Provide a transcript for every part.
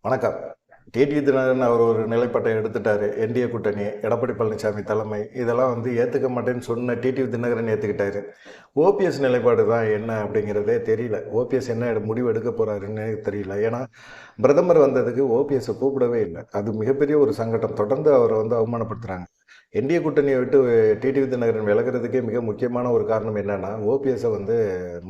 வணக்கம். டிடிவி தினகரன் அவர் ஒரு நிலைப்பாட்டை எடுத்துட்டாரு. என்டிஏ கூட்டணி, எடப்பாடி பழனிசாமி தலைமை, இதெல்லாம் ஏத்துக்க மாட்டேன்னு சொன்ன டிடிவி தினகரன் ஏத்துக்கிட்டாரு. ஓபிஎஸ் நிலைப்பாடு தான் என்ன அப்படிங்கிறதே தெரியல. ஓபிஎஸ் என்ன முடிவு எடுக்க போறாருன்னு தெரியல. ஏன்னா, பிரதமர் வந்ததுக்கு ஓபிஎஸ்ஸை கூப்பிடவே இல்லை. அது மிகப்பெரிய ஒரு சங்கடம். தொடர்ந்து அவரை அவமானப்படுத்துறாங்க. என்டிஏ கூட்டணியை விட்டு டிடிவி தினகரன் விலகிறதுக்கே மிக முக்கியமான ஒரு காரணம் என்னன்னா, ஓபிஎஸ்ஸை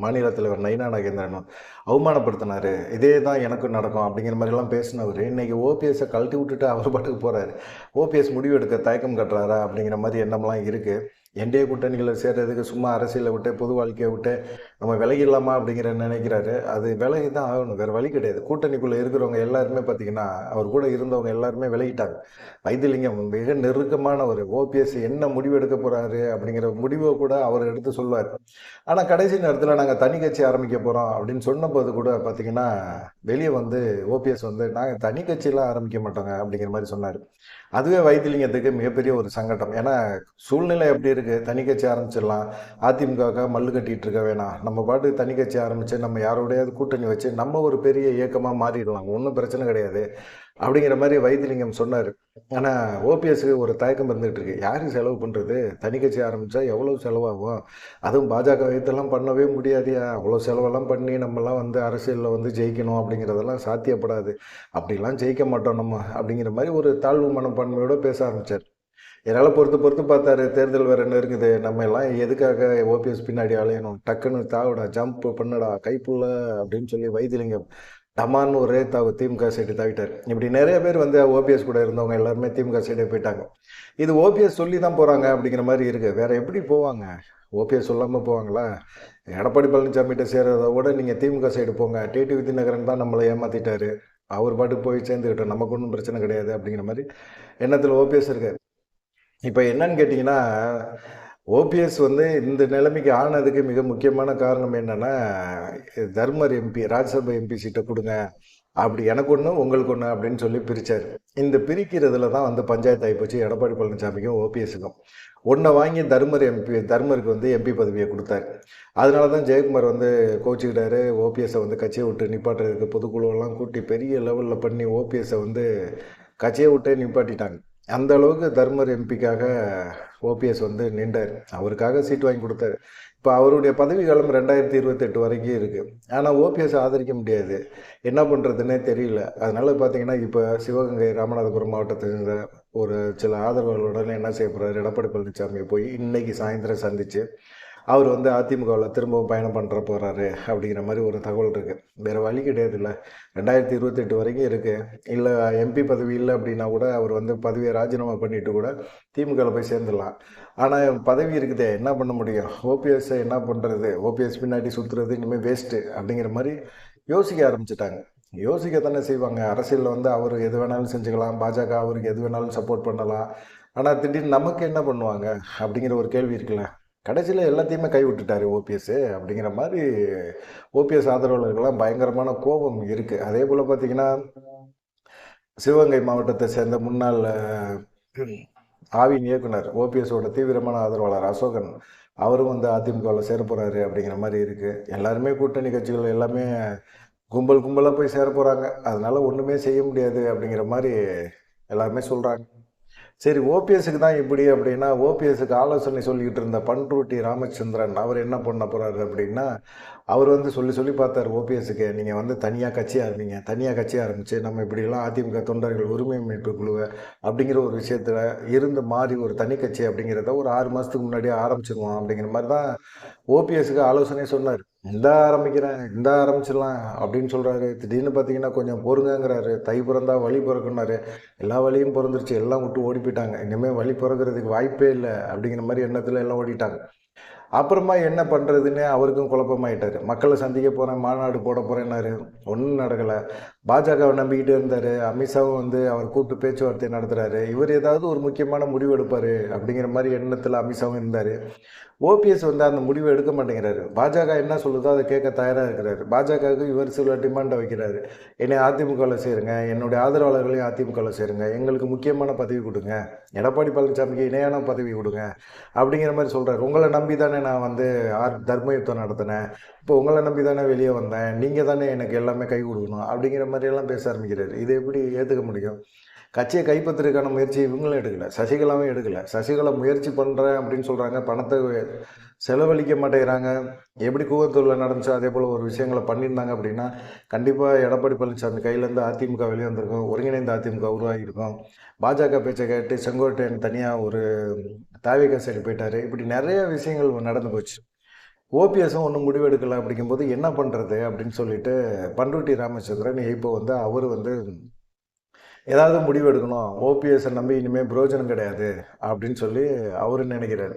மாநில தலைவர் நயினா நாகேந்திரன் அவமானப்படுத்தினாரு. இதே தான் எனக்கும் நடக்கும் அப்படிங்கிற மாதிரிலாம் பேசினவர் இன்னைக்கு ஓபிஎஸ்ஸை கழட்டி விட்டுட்டு அவர் பாட்டுக்கு போறாரு. ஓபிஎஸ் முடிவு எடுக்க தயக்கம் கட்டுறாரா அப்படிங்கிற மாதிரி எண்ணம்லாம் இருக்கு. என்டிஏ கூட்டணிகளை சேர்றதுக்கு சும்மா அரசியலை விட்டு பொது வாழ்க்கையை விட்டு நம்ம விலகிடலாமா அப்படிங்கிற நினைக்கிறாரு. அது விலகி தான் ஆகணும், வேறு வழி கிடையாது. கூட்டணிக்குள்ளே இருக்கிறவங்க எல்லாருமே பார்த்தீங்கன்னா அவர் கூட இருந்தவங்க எல்லாருமே விலகிட்டாங்க. வைத்திலிங்கம் மிக நெருக்கமான ஒரு ஓபிஎஸ் என்ன முடிவு எடுக்க போகிறாரு அப்படிங்கிற முடிவை கூட அவர் எடுத்து சொல்வார். ஆனால் கடைசி நேரத்தில் நாங்கள் தனி கட்சி ஆரம்பிக்க போகிறோம் அப்படின்னு சொன்னபோது கூட பார்த்தீங்கன்னா வெளியே ஓபிஎஸ் நாங்கள் தனி கட்சியெல்லாம் ஆரம்பிக்க மாட்டோங்க அப்படிங்கிற மாதிரி சொன்னார். அதுவே வைத்திலிங்கத்துக்கு மிகப்பெரிய ஒரு சங்கடம். ஏன்னா சூழ்நிலை எப்படி இருக்குது, தனி கட்சி ஆரம்பிச்சிடலாம், அதிமுக மல்லு கட்டிகிட்டு இருக்க வேணாம், நம்ம பாட்டு தனி கட்சி ஆரம்பித்து நம்ம யாரோடையாவது கூட்டணி வச்சு நம்ம ஒரு பெரிய இயக்கமாக மாறிடலாம், ஒன்றும் பிரச்சனை கிடையாது அப்படிங்கிற மாதிரி வைத்திலிங்கம் சொன்னார். ஆனால் ஓபிஎஸ்க்கு ஒரு தயக்கம் இருந்துகிட்டு இருக்கு. யாருக்கு செலவு பண்ணுறது, தனி கட்சி ஆரம்பித்தா எவ்வளோ செலவாகும், அதுவும் பாஜக வைத்தெல்லாம் பண்ணவே முடியாதியா, அவ்வளோ செலவெல்லாம் பண்ணி நம்மலாம் அரசியலில் ஜெயிக்கணும் அப்படிங்கிறதெல்லாம் சாத்தியப்படாது, அப்படிலாம் ஜெயிக்க மாட்டோம் நம்ம அப்படிங்கிற மாதிரி ஒரு தாழ்வு மனப்பான்மையோடு பேச ஆரம்பித்தார். என்னால் பொறுத்து பார்த்தாரு. தேர்தல் வேறு என்ன இருக்குது, நம்ம எல்லாம் எதுக்காக ஓபிஎஸ் பின்னாடி அலையணும், டக்குன்னு தாவிடா, ஜம்ப் பண்ணுடா, கைப்புள்ள அப்படின்னு சொல்லி வைத்திலிங்கம் டமான்னு ஒரே திமுக சைடு தாவிட்டார். இப்படி நிறைய பேர் ஓபிஎஸ் கூட இருந்தவங்க எல்லாருமே திமுக சைடே போயிட்டாங்க. இது ஓபிஎஸ் சொல்லி தான் போகிறாங்க அப்படிங்கிற மாதிரி இருக்குது. வேற எப்படி போவாங்க? ஓபிஎஸ் சொல்லாமல் போவாங்களா? எடப்பாடி பழனிசாமிகிட்ட சேர்றதை விட நீங்கள் திமுக சைடு போங்க, டிடிவி தினகரன் தான் நம்மளை ஏமாற்றிட்டாரு, அவர் பாட்டுக்கு போய் சேர்ந்துக்கிட்டோம், நமக்கு ஒன்றும் பிரச்சனை கிடையாது அப்படிங்கிற மாதிரி எண்ணத்தில் ஓபிஎஸ் இருக்கார். இப்போ என்னன்னு கேட்டிங்கன்னா, ஓபிஎஸ் இந்த நிலைமைக்கு ஆனதுக்கு மிக முக்கியமான காரணம் என்னென்னா, தர்மர் எம்பி, ராஜ்யசபா எம்பி சீட்டை கொடுங்க, அப்படி எனக்கு ஒன்று உங்களுக்கு ஒன்று அப்படின்னு சொல்லி பிரித்தார். இந்த பிரிக்கிறதுல தான் பஞ்சாயத்து ஆகிப்போச்சு எடப்பாடி பழனிசாமிக்கும் ஓபிஎஸ்க்கும். ஒன்றை வாங்கி தர்மருக்கு எம்பி பதவியை கொடுத்தாரு. அதனால தான் ஜெயக்குமார் கோச்சிக்கிட்டாரு, ஓபிஎஸ்ஸை கட்சியை விட்டு நிப்பாட்டுறதுக்கு பொதுக்குழுவெல்லாம் கூட்டி பெரிய லெவலில் பண்ணி ஓபிஎஸ்ஸை கட்சியை விட்டே நிப்பாட்டிட்டாங்க. அந்த அளவுக்கு தர்மர் எம்பிக்காக ஓபிஎஸ் நின்றார், அவருக்காக சீட் வாங்கி கொடுத்தாரு. இப்போ அவருடைய பதவி காலம் 2028 வரைக்கும் இருக்குது. ஆனால் ஓபிஎஸ் ஆதரிக்க முடியாது, என்ன பண்ணுறதுன்னே தெரியல. அதனால் பார்த்தீங்கன்னா இப்போ சிவகங்கை ராமநாதபுரம் மாவட்டத்தில் இருந்த ஒரு சில ஆதரவாளர்களுடன் என்ன செய்ய போகிறார், எடப்பாடி பழனிசாமியை போய் இன்னைக்கு சாயந்தரம் சந்தித்து அவர் அதிமுகவில் திரும்பவும் பயணம் பண்ணுற போகிறாரு அப்படிங்கிற மாதிரி ஒரு தகவல் இருக்குது. வேறு வழி கிடையாது. இல்லை, 2028 வரைக்கும் இருக்குது. இல்லை எம்பி பதவி இல்லை அப்படின்னா கூட அவர் பதவியை ராஜினாமா பண்ணிட்டு கூட திமுகவில் போய் சேர்ந்துடலாம். ஆனால் பதவி இருக்குதே, என்ன பண்ண முடியும்? ஓபிஎஸ்ஸை என்ன பண்ணுறது, ஓபிஎஸ் பின்னாடி சுற்றுறது இனிமேல் வேஸ்ட்டு அப்படிங்கிற மாதிரி யோசிக்க ஆரம்பிச்சிட்டாங்க. யோசிக்க தானே செய்வாங்க. அரசியலில் அவர் எது வேணாலும் செஞ்சுக்கலாம், பாஜக அவருக்கு எது வேணாலும் சப்போர்ட் பண்ணலாம். ஆனால் திடீர்னு நமக்கு என்ன பண்ணுவாங்க அப்படிங்கிற ஒரு கேள்வி இருக்குல்ல. கடைசியில் எல்லாத்தையுமே கை விட்டுட்டாரு ஓபிஎஸ் அப்படிங்கிற மாதிரி ஓபிஎஸ் ஆதரவாளர்கள்லாம் பயங்கரமான கோபம் இருக்குது. அதே போல் பார்த்தீங்கன்னா சிவகங்கை மாவட்டத்தை சேர்ந்த முன்னாள் ஆவின் இயக்குனர் ஓபிஎஸோட தீவிரமான ஆதரவாளர் அசோகன், அவரும் அதிமுகவில் சேர போகிறாரு அப்படிங்கிற மாதிரி இருக்குது. எல்லாருமே கூட்டணி கட்சிகள் எல்லாமே கும்பலாக போய் சேர போகிறாங்க. அதனால் ஒன்றுமே செய்ய முடியாது அப்படிங்கிற மாதிரி எல்லாருமே சொல்கிறாங்க. சரி, ஓபிஎஸ்க்கு தான் இப்படி அப்படின்னா, ஓபிஎஸ்க்கு ஆலோசனை சொல்லிக்கிட்டு இருந்த பண்ருட்டி ராமச்சந்திரன் அவர் என்ன பண்ண போகிறாரு அப்படின்னா, அவர் சொல்லி பார்த்தார் ஓபிஎஸ்க்கு, நீங்கள் தனியாக கட்சி ஆரம்பித்து நம்ம இப்படிலாம் அதிமுக தொண்டர்கள் உரிமை மீட்பு குழுவை அப்படிங்கிற ஒரு விஷயத்தில் மாறி ஒரு தனி கட்சி அப்படிங்கிறத ஒரு 6 மாதத்துக்கு முன்னாடியே ஆரம்பிச்சிருவோம் அப்படிங்கிற மாதிரி தான் ஓபிஎஸ்க்கு ஆலோசனை சொன்னார். இந்த ஆரம்பிச்சிடலாம் அப்படின்னு சொல்கிறாரு. திடீர்னு பார்த்தீங்கன்னா கொஞ்சம் பொறுங்கிறாரு. தை பிறந்தா வழி பிறக்குன்னாரு. எல்லா வழியும் பிறந்துருச்சு, எல்லாம் விட்டு ஓடி போயிட்டாங்க. இனிமேல் வழி பிறக்கிறதுக்கு வாய்ப்பே இல்லை அப்படிங்கிற மாதிரி எண்ணத்தில் எல்லாம் ஓடிட்டாங்க. அப்புறமா என்ன பண்ணுறதுன்னு அவருக்கும் குழப்பமாயிட்டார். மக்களை சந்திக்க போகிறேன், மாநாடு போட போகிறேன்னாரு, ஒன்றும் நடக்கலை. பாஜகவை நம்பிக்கிட்டே இருந்தார். அமித்ஷாவும் அவர் கூப்பிட்டு பேச்சுவார்த்தை நடத்துகிறாரு. இவர் ஏதாவது ஒரு முக்கியமான முடிவு எடுப்பார் அப்படிங்கிற மாதிரி எண்ணத்தில் அமித்ஷாவும் இருந்தார். ஓபிஎஸ் அந்த முடிவை எடுக்க மாட்டேங்கிறாரு. பாஜக என்ன சொல்லுதோ அதை கேட்க தயாராக இருக்கிறாரு. பாஜகவுக்கு இவர் சில டிமாண்டை வைக்கிறாரு. என்னை அதிமுகவில் சேருங்க, என்னுடைய ஆதரவாளர்களையும் அதிமுகவில் சேருங்க, எங்களுக்கு முக்கியமான பதவி கொடுங்க, எடப்பாடி பழனிசாமிக்கு இணையான பதவி கொடுங்க அப்படிங்கிற மாதிரி சொல்கிறார். உங்களை நம்பி தானே நான் தர்ம யுத்தம் நடத்தினேன், இப்போ உங்களை நம்பி தானே வெளியே வந்தேன், நீங்கள் தானே எனக்கு எல்லாமே கை கொடுக்கணும் அப்படிங்கிற மாதிரியெல்லாம் பேச ஆரம்பிக்கிறாரு. இதை எப்படி ஏற்றுக்க முடியும்? கட்சியை கைப்பற்றுறதுக்கான முயற்சி இவங்களும் எடுக்கலை, சசிகலாவும் எடுக்கலை. சசிகலா முயற்சி பண்ணுறேன் அப்படின்னு சொல்கிறாங்க, பணத்தை செலவழிக்க மாட்டேங்கிறாங்க. எப்படி கூவத்தூரில் நடந்துச்சோ அதே போல் ஒரு விஷயங்களை பண்ணியிருந்தாங்க அப்படின்னா கண்டிப்பாக எடப்பாடி பழனிசாமி கையிலேருந்து அதிமுக வெளியே வந்திருக்கும், ஒருங்கிணைந்த அதிமுக உருவாகியிருக்கும். பாஜக பேச்சை கேட்டு செங்கோட்டையன் தனியாக ஒரு தாவேகா சைடு போயிட்டார். இப்படி நிறைய விஷயங்கள் நடந்து போச்சு. ஓபிஎஸும் ஒன்றும் முடிவெடுக்கலை. அப்படிங்கும்போது என்ன பண்ணுறது அப்படின்னு சொல்லிட்டு பண்ருட்டி ராமச்சந்திரன் இப்போ வந்து அவர் வந்து ஏதாவது முடிவு எடுக்கணும், ஓபிஎஸை நம்பி இனிமேல் பிரயோஜனம் கிடையாது அப்படின்னு சொல்லி அவர் நினைக்கிறாரு.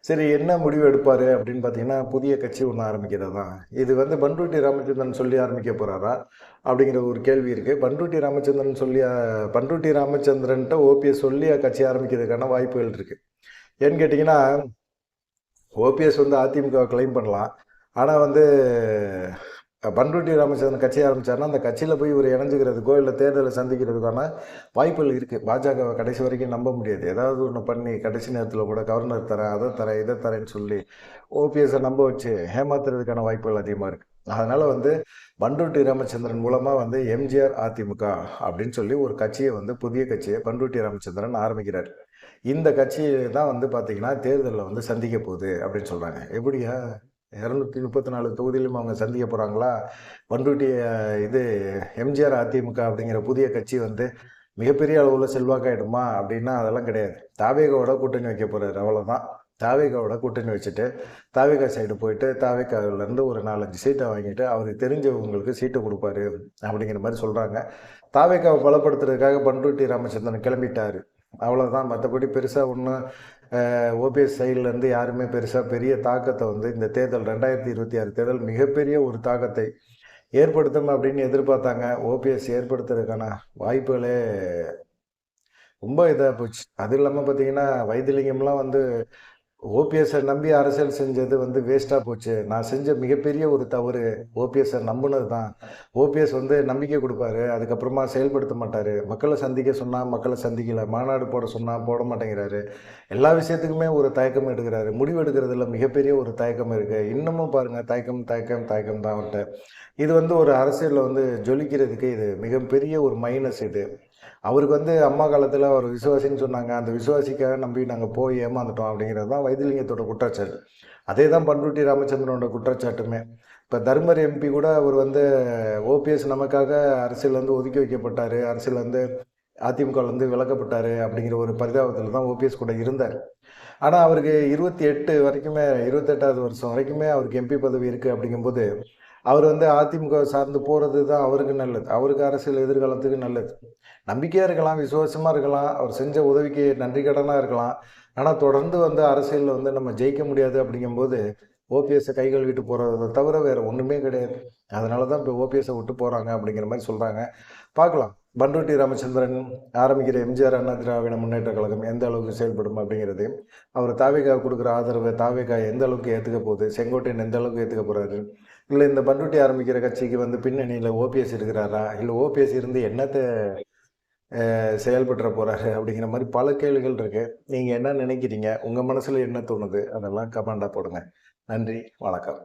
சரி, என்ன முடிவு எடுப்பார் அப்படின்னு பார்த்தீங்கன்னா புதிய கட்சி ஒன்று ஆரம்பிக்கிறது தான். இது வந்து பண்ருட்டி ராமச்சந்திரன் சொல்லி ஆரம்பிக்க போகிறாரா அப்படிங்கிற ஒரு கேள்வி இருக்குது. பண்ருட்டி ராமச்சந்திரன்ட்ட ஓபிஎஸ் சொல்லி கட்சி ஆரம்பிக்கிறதுக்கான வாய்ப்புகள் இருக்குது. ஏன்னு கேட்டிங்கன்னா ஓபிஎஸ் வந்து அதிமுக கிளைம் பண்ணலாம். ஆனால் வந்து பண்ருட்டி ராமச்சந்திரன் கட்சி ஆரம்பித்தார்னா அந்த கட்சியில் போய் இவர் இணைஞ்சிக்கிறதுக்கோ இல்லை தேர்தலை சந்திக்கிறதுக்கான வாய்ப்புகள் இருக்குது. பாஜகவை கடைசி வரைக்கும் நம்ப முடியாது. ஏதாவது ஒன்று பண்ணி கடைசி நேரத்தில் கூட கவர்னர் தரேன், அதை தரேன், இதை தரேன்னு சொல்லி ஓபிஎஸை நம்ப வச்சு ஏமாத்துறதுக்கான வாய்ப்புகள் அதிகமாக இருக்குது. அதனால் வந்து பண்ருட்டி ராமச்சந்திரன் மூலமாக வந்து எம்ஜிஆர் அதிமுக அப்படின்னு சொல்லி ஒரு கட்சியை வந்து புதிய கட்சியை பண்ருட்டி ராமச்சந்திரன் ஆரம்பிக்கிறார். இந்த கட்சி தான் வந்து பார்த்திங்கன்னா தேர்தலில் வந்து சந்திக்க போகுது அப்படின்னு சொல்கிறாங்க. எப்படியா 234 தொகுதியிலும் அவங்க சந்திக்க போகிறாங்களா? பண்ருட்டி இது எம்ஜிஆர் அதிமுக அப்படிங்கிற புதிய கட்சி வந்து மிகப்பெரிய அளவில் செல்வாக்காயிடுமா அப்படின்னா அதெல்லாம் கிடையாது. தாவேகாவோட கூட்டணி வைக்க போகிறாரு, அவ்வளோதான். தாவேகாவோட கூட்டணி வச்சுட்டு தாவேகா சைடு போயிட்டு தாவேகாவிலேருந்து ஒரு 4-5 சீட்டை வாங்கிட்டு அவருக்கு தெரிஞ்சவங்களுக்கு சீட்டை கொடுப்பாரு அப்படிங்கிற மாதிரி சொல்கிறாங்க. தாவேகாவை பலப்படுத்துறதுக்காக பண்ருட்டி ராமச்சந்திரன் கிளம்பிட்டார், அவ்வளோதான். மற்றபடி பெருசாக ஒன்றும் ஓபிஎஸ் சைட்லேருந்து யாருமே பெரிய தாக்கத்தை வந்து இந்த தேர்தல் 2026 தேர்தல் மிகப்பெரிய ஒரு தாக்கத்தை ஏற்படுத்தும் அப்படின்னு எதிர்பார்த்தாங்க. ஓபிஎஸ் ஏற்படுத்துறதுக்கான வாய்ப்புகளே ரொம்ப இதாக போச்சு. அது இல்லாமல் பார்த்தீங்கன்னா வைத்திலிங்கம்லாம் வந்து ஓபிஎஸ்ஸை நம்பி அரசியல் செஞ்சது வந்து வேஸ்ட்டாக போச்சு, நான் செஞ்ச மிகப்பெரிய ஒரு தவறு ஓபிஎஸ்ஸை நம்பினது தான். ஓபிஎஸ் வந்து நம்பிக்கை கொடுப்பாரு, அதுக்கப்புறமா செயல்படுத்த மாட்டார். மக்களை சந்திக்க சொன்னால் மக்களை சந்திக்கலை, மாநாடு போட சொன்னால் போட மாட்டேங்கிறாரு. எல்லா விஷயத்துக்குமே ஒரு தயக்கம் எடுக்கிறாரு. முடிவு எடுக்கிறதுல மிகப்பெரிய ஒரு தயக்கம் இருக்குது. இன்னமும் பாருங்கள், தயக்கம் தான் அவர்கிட்ட. இது வந்து ஒரு அரசியலில் வந்து ஜொலிக்கிறதுக்கு இது மிகப்பெரிய ஒரு மைனஸ். இது அவருக்கு வந்து அம்மா காலத்தில் அவர் விசுவாசின்னு சொன்னாங்க, அந்த விசுவாசிக்காக நம்பி நாங்கள் போய் ஏமாந்துட்டோம் அப்படிங்கிறது தான் வைத்திலிங்கத்தோட குற்றச்சாட்டு. அதே தான் பண்ருட்டி ராமச்சந்திரனோட குற்றச்சாட்டுமே. இப்போ தர்மர் எம்பி கூட அவர் வந்து ஓபிஎஸ் நமக்காக அரசியல் வந்து ஒதுக்கி வைக்கப்பட்டார், அரசியல் வந்து அதிமுக வந்து விலக்கப்பட்டார் அப்படிங்கிற ஒரு பரிதாபத்தில் தான் ஓபிஎஸ் கூட இருந்தார். ஆனால் அவருக்கு 28வது வருஷம் வரைக்குமே அவருக்கு எம்பி பதவி இருக்குது. அப்படிங்கும்போது அவர் வந்து அதிமுக சார்ந்து போகிறது தான் அவருக்கு நல்லது, அவருக்கு அரசியல் எதிர்காலத்துக்கு நல்லது. நம்பிக்கையாக இருக்கலாம், விசுவாசமாக இருக்கலாம், அவர் செஞ்ச உதவிக்கு நன்றி கடனாக இருக்கலாம். ஆனால் தொடர்ந்து வந்து அரசியலில் வந்து நம்ம ஜெயிக்க முடியாது. அப்படிங்கும்போது ஓபிஎஸ்ஸை கை கழுவிட்டு போகிறத தவிர வேறு ஒன்றுமே கிடையாது. அதனால தான் இப்போ ஓபிஎஸ்ஸை விட்டு போகிறாங்க அப்படிங்கிற மாதிரி சொல்கிறாங்க. பார்க்கலாம் பண்ருட்டி ராமச்சந்திரன் ஆரம்பிக்கிற எம்ஜிஆர் அண்ணா திராவிட முன்னேற்ற கழகம் எந்த அளவுக்கு செயல்படும் அப்படிங்கிறது. அவர் தாவேகா கொடுக்குற ஆதரவை தாவேகா எந்த அளவுக்கு ஏற்றுக்க போகுது, செங்கோட்டையன் எந்த அளவுக்கு ஏற்றுக்க போகிறாரு, இல்லை இந்த பண்ருட்டி ஆரம்பிக்கிற கட்சிக்கு வந்து பின்னணியில் ஓபிஎஸ் இருக்கிறாரா, இல்லை ஓபிஎஸ் இருந்து என்னத்தை செயல்பட்டுற போகிறாரு அப்படிங்கிற மாதிரி பல கேள்விகள் இருக்குது. நீங்கள் என்ன நினைக்கிறீங்க, உங்கள் மனசில் என்ன தோணுது, அதெல்லாம் கமெண்டாக போடுங்க. நன்றி, வணக்கம்.